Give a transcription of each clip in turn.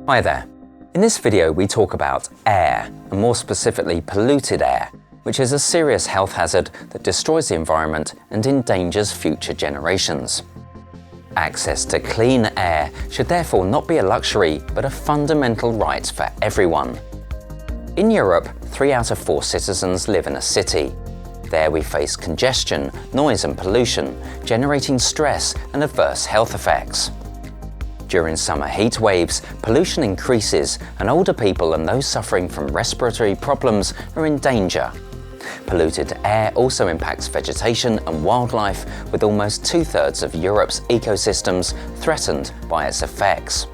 Hi there. In this video we talk about air, and more specifically polluted air, which is a serious health hazard that destroys the environment and endangers future generations. Access to clean air should therefore not be a luxury but a fundamental right for everyone. In Europe, 3 out of 4 citizens live in a city. There we face congestion, noise and pollution, generating stress and adverse health effects. During summer heat waves, pollution increases and older people and those suffering from respiratory problems are in danger. Polluted air also impacts vegetation and wildlife, with almost 2/3 of Europe's ecosystems threatened by its effects.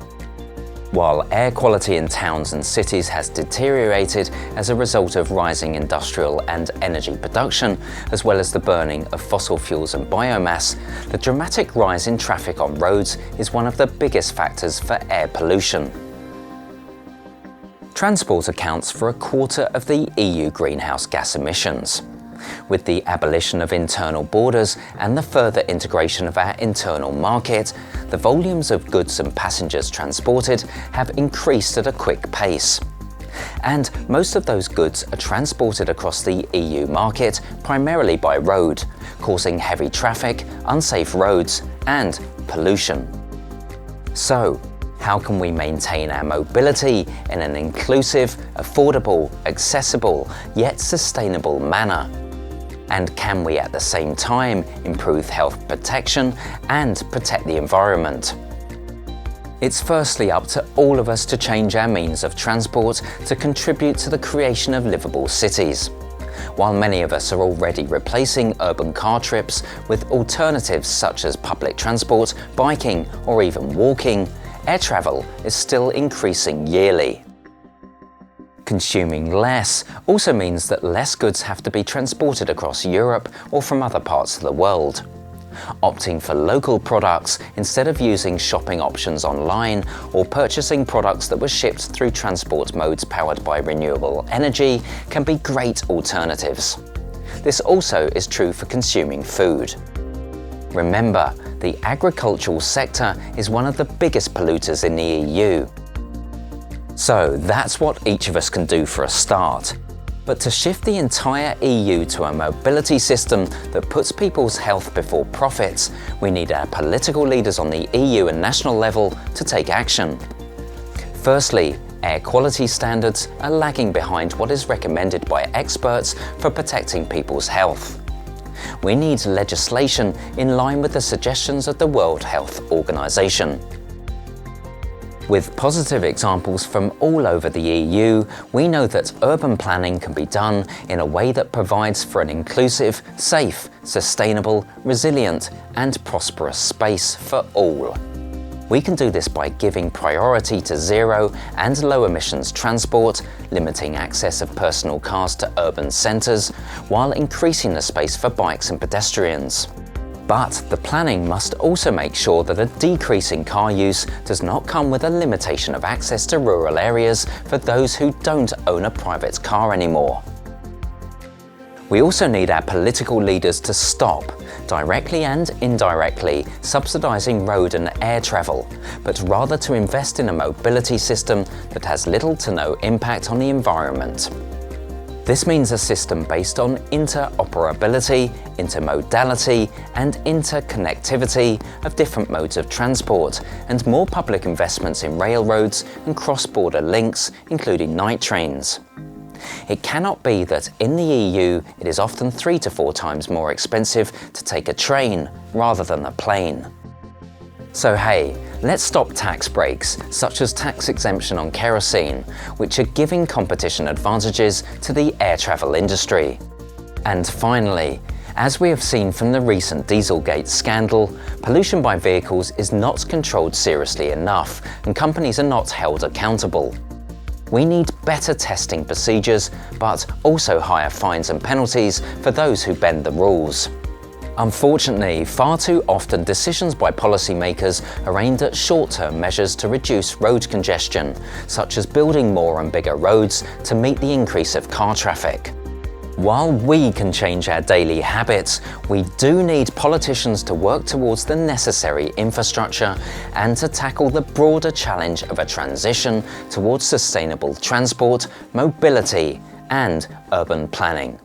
While air quality in towns and cities has deteriorated as a result of rising industrial and energy production, as well as the burning of fossil fuels and biomass, the dramatic rise in traffic on roads is one of the biggest factors for air pollution. Transport accounts for 1/4 of the EU greenhouse gas emissions. With the abolition of internal borders and the further integration of our internal market, the volumes of goods and passengers transported have increased at a quick pace. And most of those goods are transported across the EU market primarily by road, causing heavy traffic, unsafe roads, and pollution. So, how can we maintain our mobility in an inclusive, affordable, accessible, yet sustainable manner? And can we at the same time improve health protection and protect the environment? It's firstly up to all of us to change our means of transport to contribute to the creation of livable cities. While many of us are already replacing urban car trips with alternatives such as public transport, biking, or even walking, air travel is still increasing yearly. Consuming less also means that less goods have to be transported across Europe or from other parts of the world. Opting for local products instead of using shopping options online or purchasing products that were shipped through transport modes powered by renewable energy can be great alternatives. This also is true for consuming food. Remember, the agricultural sector is one of the biggest polluters in the EU. So that's what each of us can do for a start. But to shift the entire EU to a mobility system that puts people's health before profits, we need our political leaders on the EU and national level to take action. Firstly, air quality standards are lagging behind what is recommended by experts for protecting people's health. We need legislation in line with the suggestions of the World Health Organization. With positive examples from all over the EU, we know that urban planning can be done in a way that provides for an inclusive, safe, sustainable, resilient, and prosperous space for all. We can do this by giving priority to zero and low emissions transport, limiting access of personal cars to urban centres, while increasing the space for bikes and pedestrians. But the planning must also make sure that a decrease in car use does not come with a limitation of access to rural areas for those who don't own a private car anymore. We also need our political leaders to stop, directly and indirectly, subsidising road and air travel, but rather to invest in a mobility system that has little to no impact on the environment. This means a system based on interoperability, intermodality, and interconnectivity of different modes of transport, and more public investments in railroads and cross-border links, including night trains. It cannot be that in the EU it is often 3 to 4 times more expensive to take a train rather than a plane. So hey, let's stop tax breaks, such as tax exemption on kerosene, which are giving competition advantages to the air travel industry. And finally, as we have seen from the recent Dieselgate scandal, pollution by vehicles is not controlled seriously enough, and companies are not held accountable. We need better testing procedures, but also higher fines and penalties for those who bend the rules. Unfortunately, far too often decisions by policymakers are aimed at short-term measures to reduce road congestion, such as building more and bigger roads to meet the increase of car traffic. While we can change our daily habits, we do need politicians to work towards the necessary infrastructure and to tackle the broader challenge of a transition towards sustainable transport, mobility, and urban planning.